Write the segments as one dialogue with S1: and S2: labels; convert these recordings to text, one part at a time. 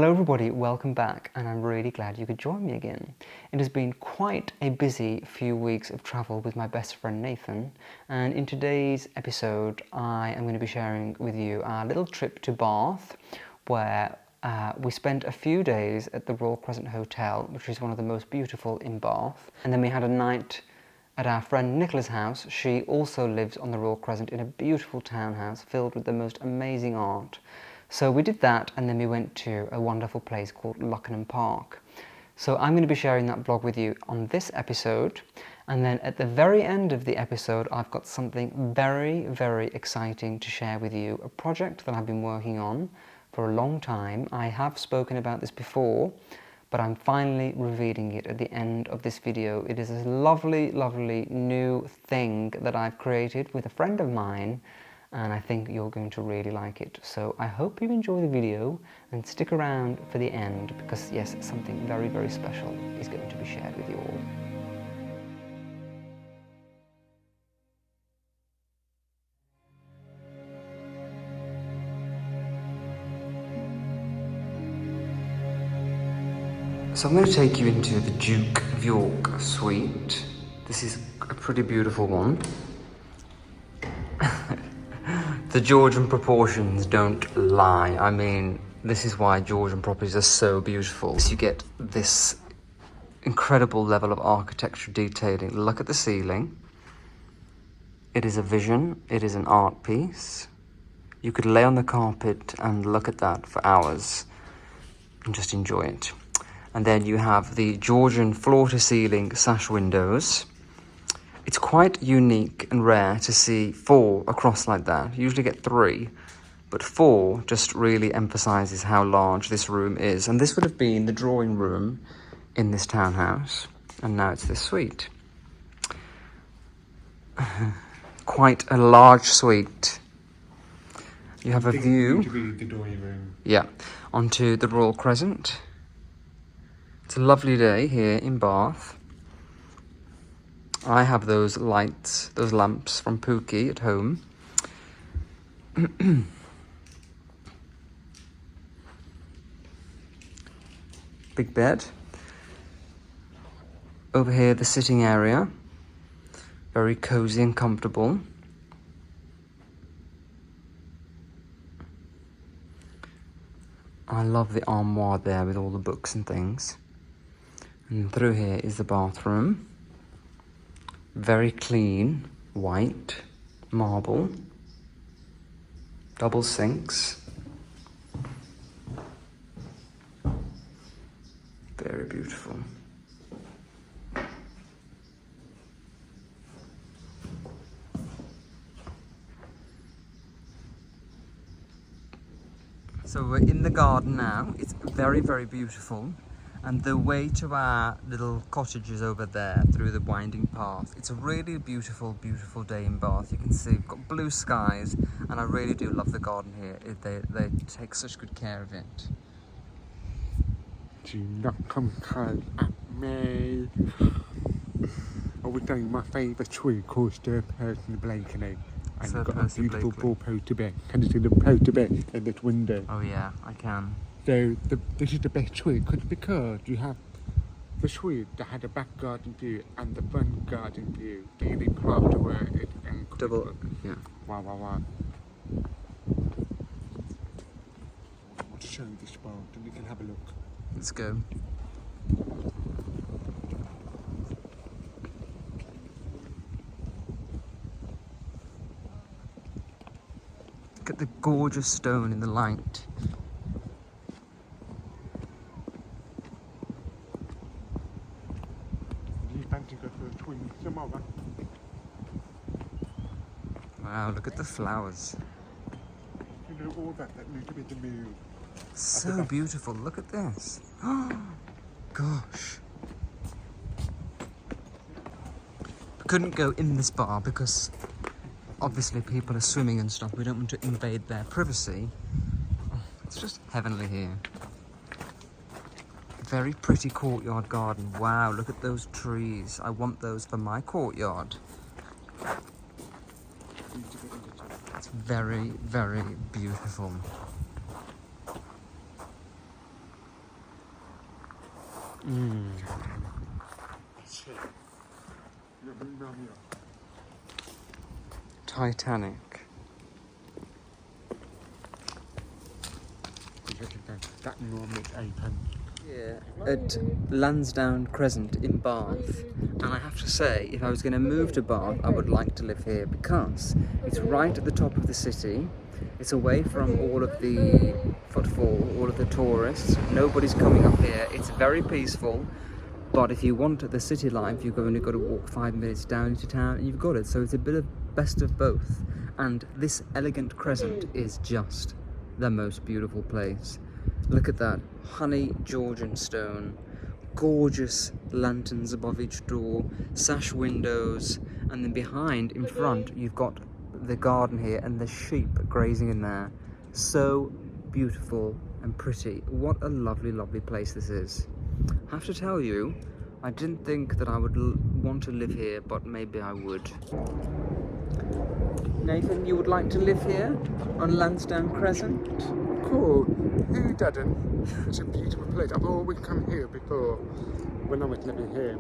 S1: Hello everybody, welcome back, and I'm really glad you could join me again. It has been quite a busy few weeks of travel with my best friend Nathan, and in today's episode I am going to be sharing with you our little trip to Bath, where we spent a few days at the Royal Crescent Hotel, which is one of the most beautiful in Bath, and then we had a night at our friend Nicola's house. She also lives on the Royal Crescent in a beautiful townhouse filled with the most amazing art. So we did that, and then we went to a wonderful place called Lucknam Park. So I'm going to be sharing that vlog with you on this episode, and then at the very end of the episode I've got something very, very exciting to share with you, a project that I've been working on for a long time. I have spoken about this before, but I'm finally revealing it at the end of this video. It is a lovely, lovely new thing that I've created with a friend of mine, and I think you're going to really like it. So I hope you enjoy the video and stick around for the end, because yes, something very, very special is going to be shared with you all. So I'm going to take you into the Duke of York suite. This is a pretty beautiful one. The Georgian proportions don't lie. I mean, this is why Georgian properties are so beautiful. You get this incredible level of architecture detailing. Look at the ceiling. It is a vision. It is an art piece. You could lay on the carpet and look at that for hours and just enjoy it. And then you have the Georgian floor-to-ceiling sash windows. It's quite unique and rare to see 4 across like that. You usually get 3, but 4 just really emphasizes how large this room is. And this would have been the drawing room in this townhouse, and now it's this suite. Quite a large suite. You have a view,
S2: the drawing room.
S1: Yeah, onto the Royal Crescent. It's a lovely day here in Bath. I have those lights, those lamps from Pookie at home. Big bed. Over here, the sitting area. Very cozy and comfortable. I love the armoire there with all the books and things. And through here is the bathroom. Very clean, white, marble, double sinks. Very beautiful. So we're in the garden now. It's very, very beautiful. And the way to our little cottage is over there through the winding path. It's a really beautiful, beautiful day in Bath. You can see we've got blue skies, and I really do love the garden here. They take such good care of it.
S2: Do not come close at me. I was doing my favourite tree called Sir Percy Blakeney. And
S1: Sir
S2: got
S1: Percy
S2: a beautiful
S1: Blakeney.
S2: poster bed. Can you see the poster bed in this window?
S1: Oh yeah, I can.
S2: So this is the best tree because you have the tree that had a back garden view and the front garden view. Really craft where it's incredible.
S1: Double, yeah.
S2: Wow, wow, wow. I want to show you this spot and you can have a look.
S1: Let's go. Look at the gorgeous stone in the light. Wow, look at the flowers.
S2: You know, all that need to be the mood.
S1: So beautiful, look at this. Oh, gosh. We couldn't go in this bar because obviously people are swimming and stuff. We don't want to invade their privacy. It's just heavenly here. Very pretty courtyard garden. Wow, look at those trees. I want those for my courtyard. It's very, very beautiful. Titanic.
S2: That normally open.
S1: Here at Lansdown Crescent in Bath, and I have to say, if I was going to move to Bath, I would like to live here because it's right at the top of the city. It's away from all of the footfall, all of the tourists. Nobody's coming up here. It's very peaceful. But if you want the city life, you've only got to walk 5 minutes down into town and you've got it. So it's a bit of best of both. And this elegant crescent is just the most beautiful place. Look at that honey Georgian stone, gorgeous lanterns above each door, sash windows, and then behind, in front, you've got the garden here and the sheep grazing in there. So beautiful and pretty. What a lovely, lovely place this is. I have to tell you, I didn't think that I would want to live here, but maybe I would. Nathan, you would like to live here on Lansdown Crescent?
S2: Cool. Who doesn't? It's a beautiful place. I've always come here before when I was living here,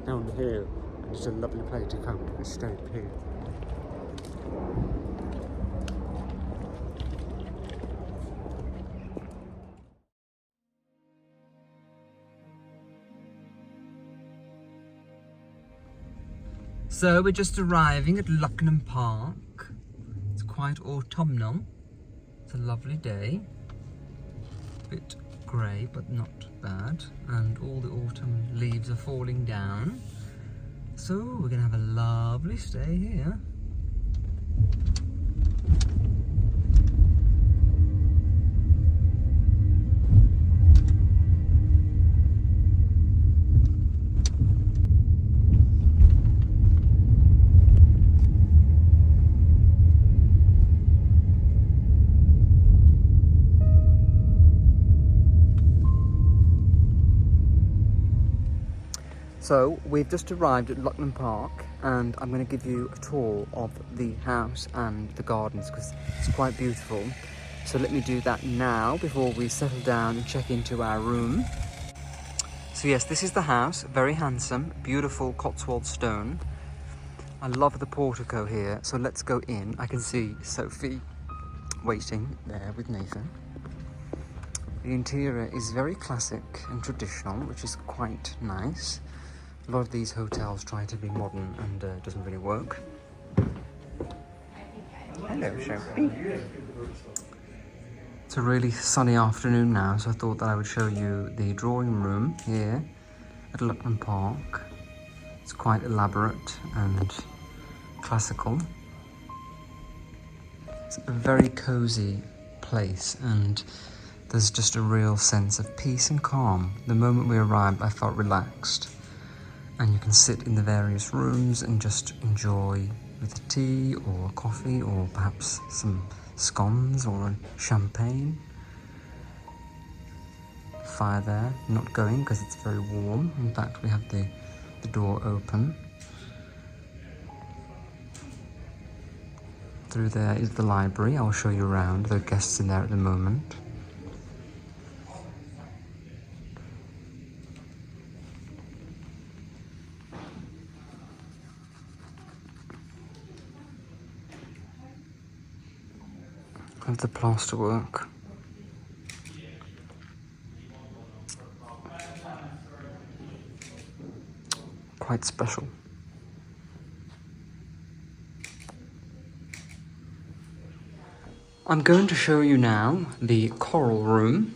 S2: down here. And it's a lovely place to come and stay here.
S1: So we're just arriving at Lucknam Park. It's quite autumnal. It's a lovely day. Bit grey, but not bad. And all the autumn leaves are falling down. So we're gonna have a lovely stay here. So we've just arrived at Lucknam Park and I'm going to give you a tour of the house and the gardens because it's quite beautiful. So let me do that now before we settle down and check into our room. So yes, this is the house, very handsome, beautiful Cotswold stone. I love the portico here, so let's go in. I can see Sophie waiting there with Nathan. The interior is very classic and traditional, which is quite nice. A lot of these hotels try to be modern and it doesn't really work. Hello, Sophie. It's a really sunny afternoon now, so I thought that I would show you the drawing room here at Lucknam Park. It's quite elaborate and classical. It's a very cosy place and there's just a real sense of peace and calm. The moment we arrived, I felt relaxed. And you can sit in the various rooms and just enjoy with a tea or coffee or perhaps some scones or champagne. Fire there, not going because it's very warm. In fact, we have the door open. Through there is the library. I'll show you around. There are guests in there at the moment. Of the plasterwork. Quite special. I'm going to show you now the coral room.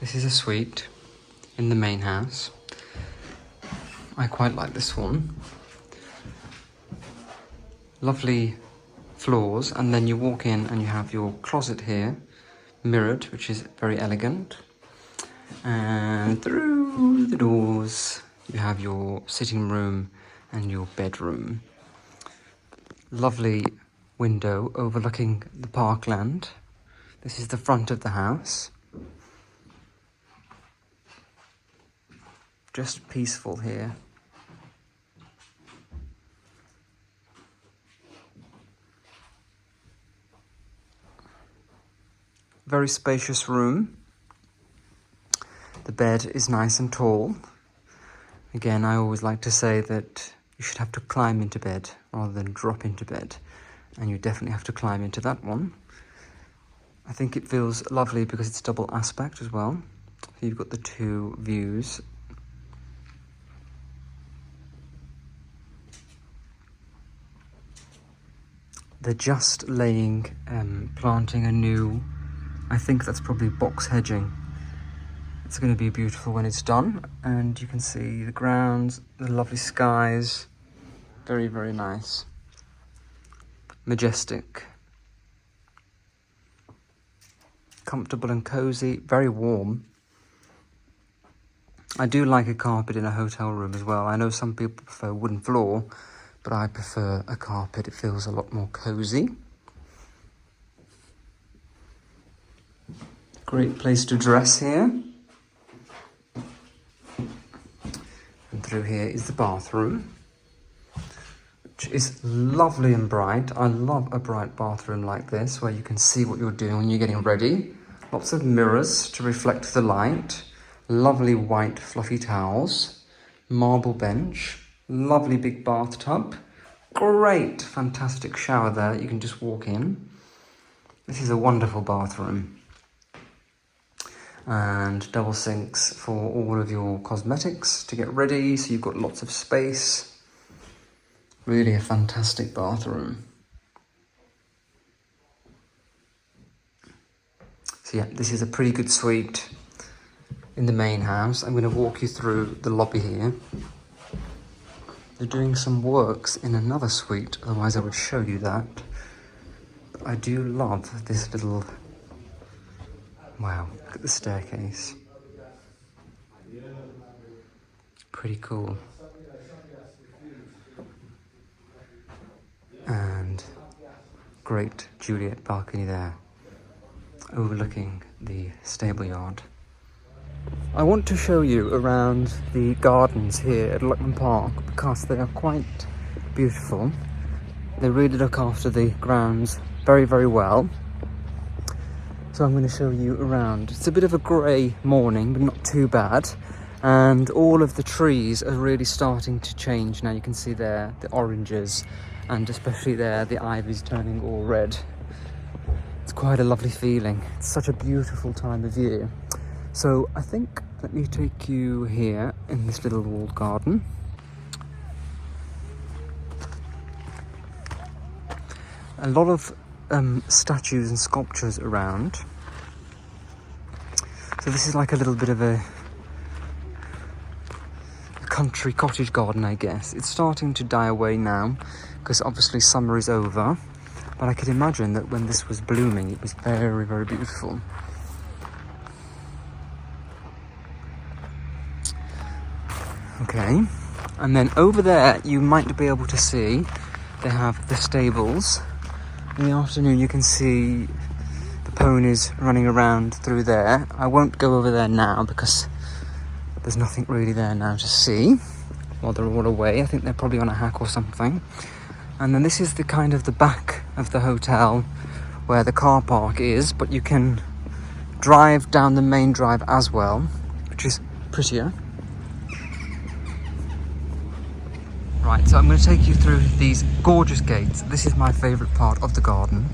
S1: This is a suite in the main house. I quite like this one. Lovely floors, and then you walk in and you have your closet here, mirrored, which is very elegant. And through the doors you have your sitting room and your bedroom. Lovely window overlooking the parkland. This is the front of the house. Just peaceful here. Very spacious room. The bed is nice and tall. Again, I always like to say that you should have to climb into bed rather than drop into bed. And you definitely have to climb into that one. I think it feels lovely because it's double aspect as well. So you've got the two views. They're just planting a new, I think that's probably box hedging. It's going to be beautiful when it's done, and you can see the grounds, the lovely skies. Very, very nice. Majestic. Comfortable and cozy, very warm. I do like a carpet in a hotel room as well. I know some people prefer wooden floor, but I prefer a carpet. It feels a lot more cozy. Great place to dress here. And through here is the bathroom, which is lovely and bright. I love a bright bathroom like this, where you can see what you're doing when you're getting ready. Lots of mirrors to reflect the light. Lovely white fluffy towels. Marble bench. Lovely big bathtub. Great, fantastic shower there. You can just walk in. This is a wonderful bathroom. And double sinks for all of your cosmetics to get ready, so you've got lots of space. Really a fantastic bathroom. So yeah, this is a pretty good suite in the main house. I'm going to walk you through the lobby here. They're doing some works in another suite, otherwise I would show you that. But I do love this little... Wow, look at the staircase. Pretty cool. And great Juliet balcony there, overlooking the stable yard. I want to show you around the gardens here at Lucknam Park because they are quite beautiful. They really look after the grounds very, very well. So I'm going to show you around. It's a bit of a grey morning, but not too bad. And all of the trees are really starting to change now. You can see there the oranges, and especially there the ivy's turning all red. It's quite a lovely feeling. It's such a beautiful time of year. So I think, let me take you here in this little walled garden. A lot of statues and sculptures around. So this is like a little bit of a country cottage garden, I guess. It's starting to die away now because obviously summer is over, but I could imagine that when this was blooming it was very, very beautiful. Okay, and then over there you might be able to see they have the stables. In the afternoon you can see the ponies running around through there. I won't go over there now because there's nothing really there now to see while they're all away. I think they're probably on a hack or something. And then this is the kind of the back of the hotel where the car park is, but you can drive down the main drive as well, which is prettier. Right, so I'm going to take you through these gorgeous gates. This is my favourite part of the garden.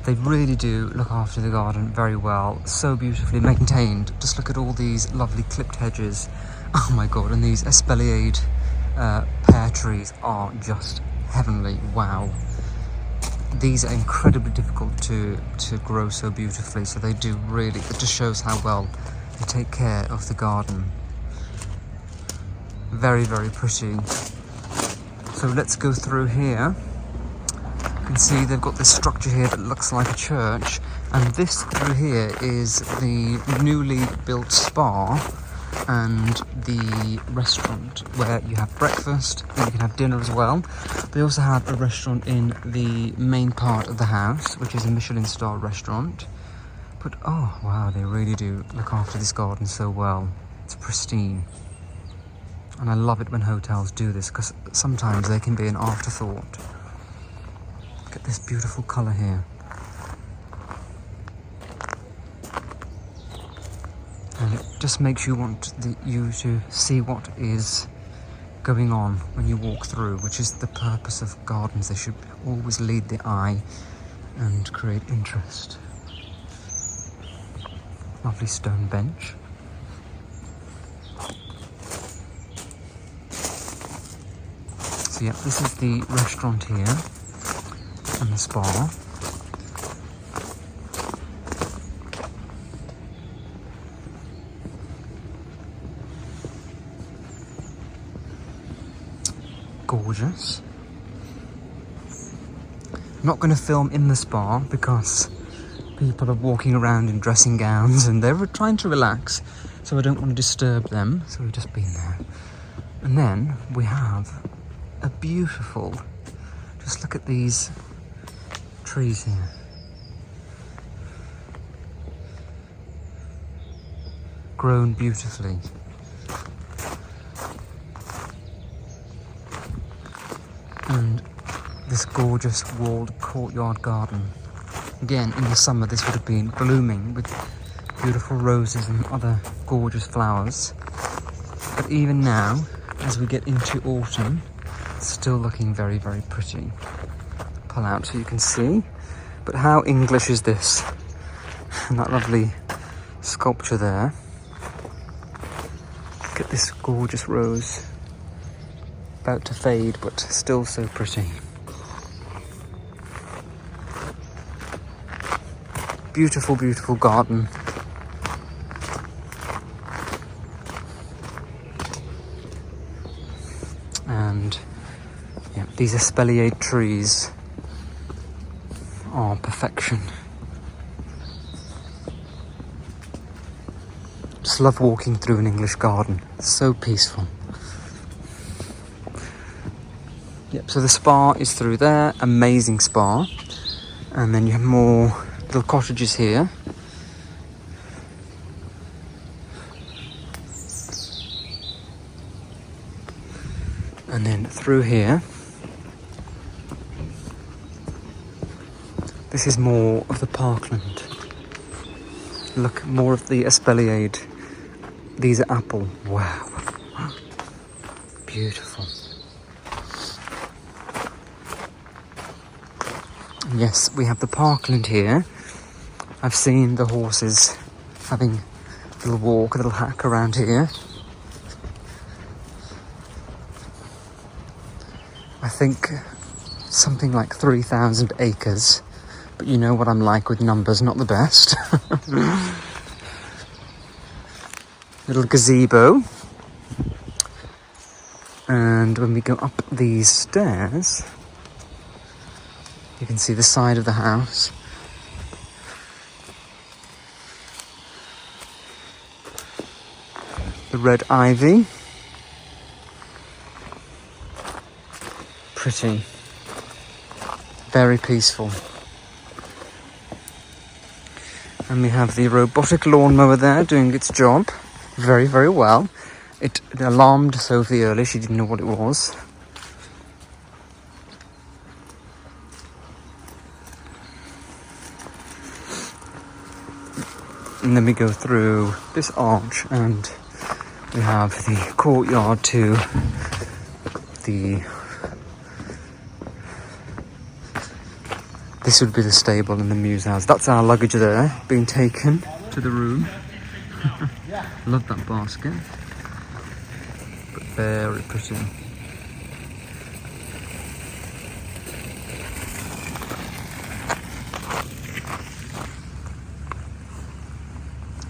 S1: They really do look after the garden very well, so beautifully maintained. Just look at all these lovely clipped hedges. Oh my god, and these espaliered pear trees are just heavenly. Wow. These are incredibly difficult to grow so beautifully, so they do really, it just shows how well they take care of the garden. Very, very pretty. So let's go through here. You can see they've got this structure here that looks like a church, and this through here is the newly built spa and the restaurant where you have breakfast and you can have dinner as well. They also have a restaurant in the main part of the house, which is a Michelin star restaurant. But oh wow, they really do look after this garden so well. It's pristine. And I love it when hotels do this because sometimes they can be an afterthought. Look at this beautiful colour here. And it just makes you want you to see what is going on when you walk through, which is the purpose of gardens. They should always lead the eye and create interest. Lovely stone bench. So yeah, this is the restaurant here and the spa. Gorgeous. I'm not going to film in the spa because people are walking around in dressing gowns and they're trying to relax, so I don't want to disturb them, so we've just been there. And then we have a beautiful, just look at these trees here. Grown beautifully. And this gorgeous walled courtyard garden. Again, in the summer this would have been blooming with beautiful roses and other gorgeous flowers. But even now, as we get into autumn, it's still looking very, very pretty. Pull out so you can see. But how English is this? And that lovely sculpture there. Look at this gorgeous rose. About to fade, but still so pretty. Beautiful, beautiful garden. And yeah, these espalier trees are perfection. Just love walking through an English garden. It's so peaceful. Yep, so the spa is through there, amazing spa. And then you have more little cottages here. And then through here, this is more of the parkland. Look, more of the espaliered. These are apple. Wow. Beautiful. Yes, we have the parkland here. I've seen the horses having a little walk, a little hack around here. I think something like 3,000 acres, but you know what I'm like with numbers, not the best. Little gazebo. And when we go up these stairs, you can see the side of the house. The red ivy. Pretty. Very peaceful. And we have the robotic lawnmower there doing its job very, very well. It alarmed Sophie earlier, she didn't know what it was. And then we go through this arch and we have the courtyard to the... This would be the stable and the mews house. That's our luggage there, being taken to the room. Love that basket. But very pretty.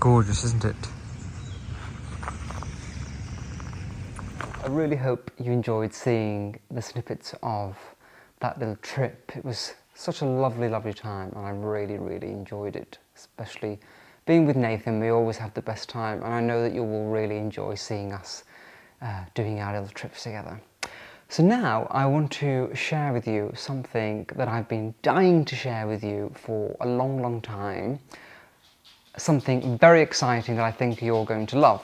S1: Gorgeous, isn't it? I really hope you enjoyed seeing the snippets of that little trip. It was such a lovely, lovely time, and I really, really enjoyed it. Especially being with Nathan, we always have the best time, and I know that you will really enjoy seeing us doing our little trips together. So now I want to share with you something that I've been dying to share with you for a long, long time. Something very exciting that I think you're going to love.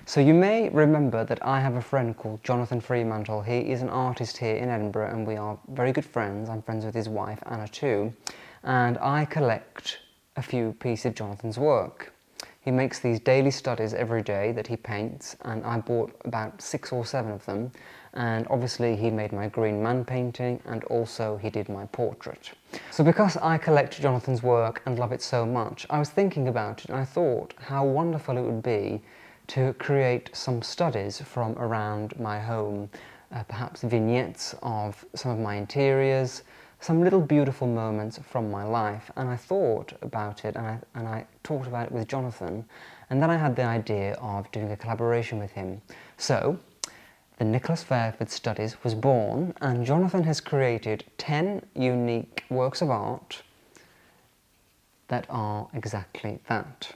S1: So you may remember that I have a friend called Jonathan Freemantle. He is an artist here in Edinburgh and we are very good friends. I'm friends with his wife, Anna, too. And I collect a few pieces of Jonathan's work. He makes these daily studies every day that he paints, and I bought about 6 or 7 of them. And obviously he made my Green Man painting, and also he did my portrait. So because I collect Jonathan's work and love it so much, I was thinking about it and I thought how wonderful it would be to create some studies from around my home, perhaps vignettes of some of my interiors, some little beautiful moments from my life. And I thought about it and I talked about it with Jonathan, and then I had the idea of doing a collaboration with him. So the Nicolas Fairford Studies was born, and Jonathan has created 10 unique works of art that are exactly that.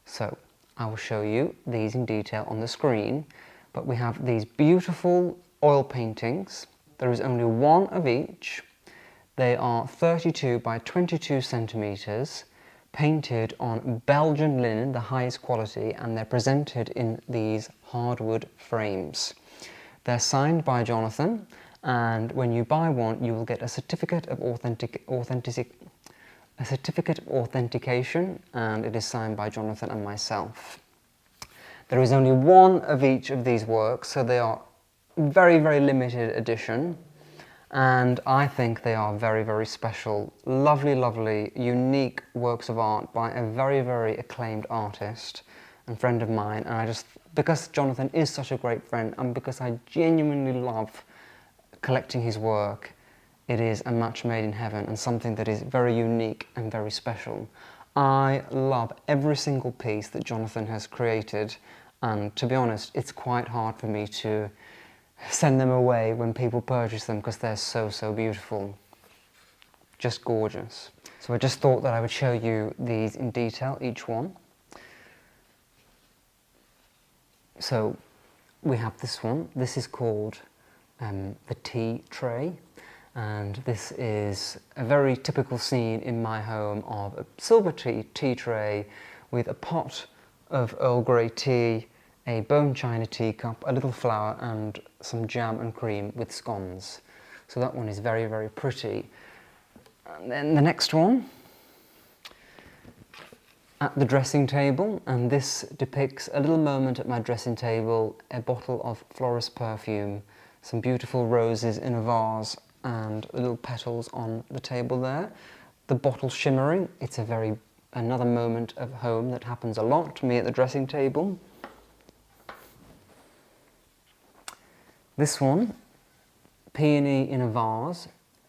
S1: So I will show you these in detail on the screen, but we have these beautiful oil paintings. There is only one of each. They are 32 by 22 centimetres, painted on Belgian linen, the highest quality, and they're presented in these hardwood frames. They're signed by Jonathan, and when you buy one, you will get a certificate of authentication, and it is signed by Jonathan and myself. There is only one of each of these works, so they are very, very limited edition. And I think they are very, very special, lovely, lovely, unique works of art by a very, very acclaimed artist and friend of mine. And because Jonathan is such a great friend, and because I genuinely love collecting his work, it is a match made in heaven and something that is very unique and very special. I love every single piece that Jonathan has created, and to be honest, it's quite hard for me to send them away when people purchase them because they're so, so beautiful. Just gorgeous. So I just thought that I would show you these in detail, each one. So we have this one. This is called the tea tray, and this is a very typical scene in my home of a silver tea tray with a pot of Earl Grey tea, a bone china teacup, a little flower, and some jam and cream with scones. So that one is very, very pretty. And then the next one, at the dressing table, and this depicts a little moment at my dressing table, a bottle of florist perfume, some beautiful roses in a vase, and little petals on the table there. The bottle shimmering, it's another moment of home that happens a lot to me at the dressing table. This one, peony in a vase.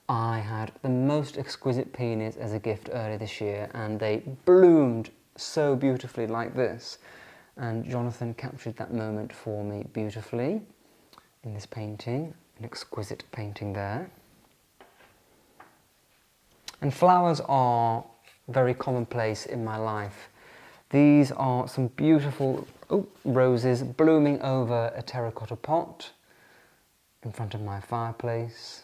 S1: I had the most exquisite peonies as a gift earlier this year, and they bloomed so beautifully like this. And Jonathan captured that moment for me beautifully in this painting, an exquisite painting there. And flowers are very commonplace in my life. These are some beautiful roses blooming over a terracotta pot in front of my fireplace.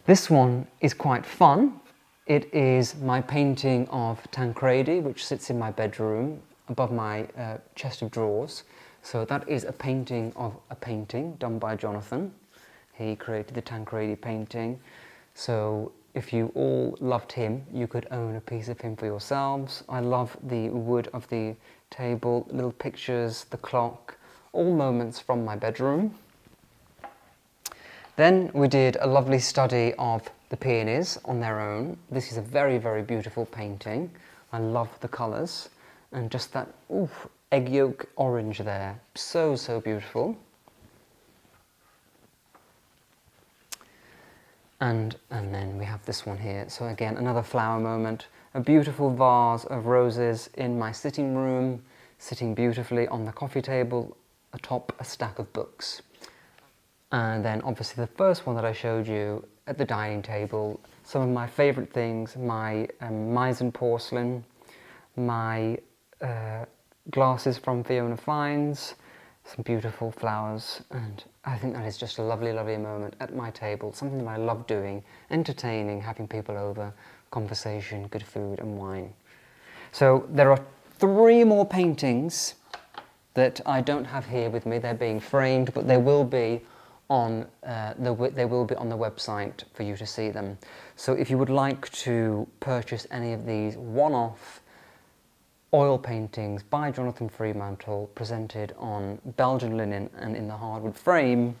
S1: This one is quite fun. It is my painting of Tancredi, which sits in my bedroom above my chest of drawers. So that is a painting of a painting done by Jonathan. He created the Tancredi painting. So if you all loved him, you could own a piece of him for yourselves. I love the wood of the table, little pictures, the clock, all moments from my bedroom. Then we did a lovely study of the peonies on their own. This is a very, very beautiful painting. I love the colours, and just that egg yolk orange there. So, so beautiful. And then we have this one here. So again, another flower moment. A beautiful vase of roses in my sitting room, sitting beautifully on the coffee table atop a stack of books. And then obviously the first one that I showed you at the dining table, some of my favourite things, my Meissen porcelain, my glasses from Fiona Fiennes, some beautiful flowers, and I think that is just a lovely, lovely moment at my table, something that I love doing, entertaining, having people over, conversation, good food and wine. So there are 3 more paintings that I don't have here with me. They're being framed, but they will be they will be on the website for you to see them. So if you would like to purchase any of these one-off oil paintings by Jonathan Freemantle presented on Belgian linen and in the hardwood frame,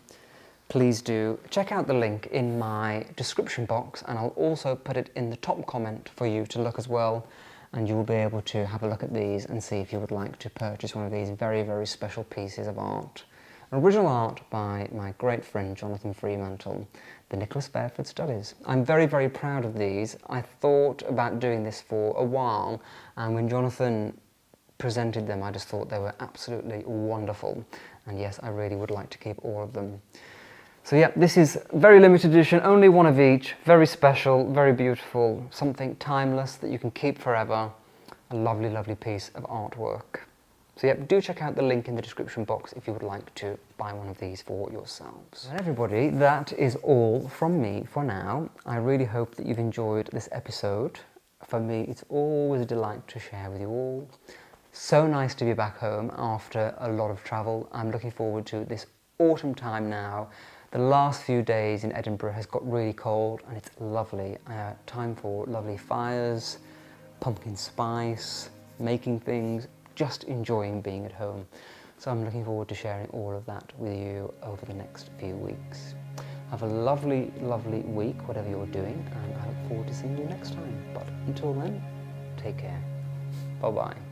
S1: please do check out the link in my description box, and I'll also put it in the top comment for you to look as well, and you will be able to have a look at these and see if you would like to purchase one of these very, very special pieces of art. Original art by my great friend Jonathan Freemantle, the Nicolas Fairford Studies. I'm very, very proud of these. I thought about doing this for a while, and when Jonathan presented them, I just thought they were absolutely wonderful. And yes, I really would like to keep all of them. So yeah, this is very limited edition, only one of each, very special, very beautiful, something timeless that you can keep forever. A lovely, lovely piece of artwork. So yeah, do check out the link in the description box if you would like to buy one of these for yourselves. And everybody, that is all from me for now. I really hope that you've enjoyed this episode. For me, it's always a delight to share with you all. So nice to be back home after a lot of travel. I'm looking forward to this autumn time now. The last few days in Edinburgh has got really cold and it's lovely. Time for lovely fires, pumpkin spice, making things, just enjoying being at home. So I'm looking forward to sharing all of that with you over the next few weeks. Have a lovely, lovely week, whatever you're doing, and I look forward to seeing you next time. But until then, take care. Bye-bye.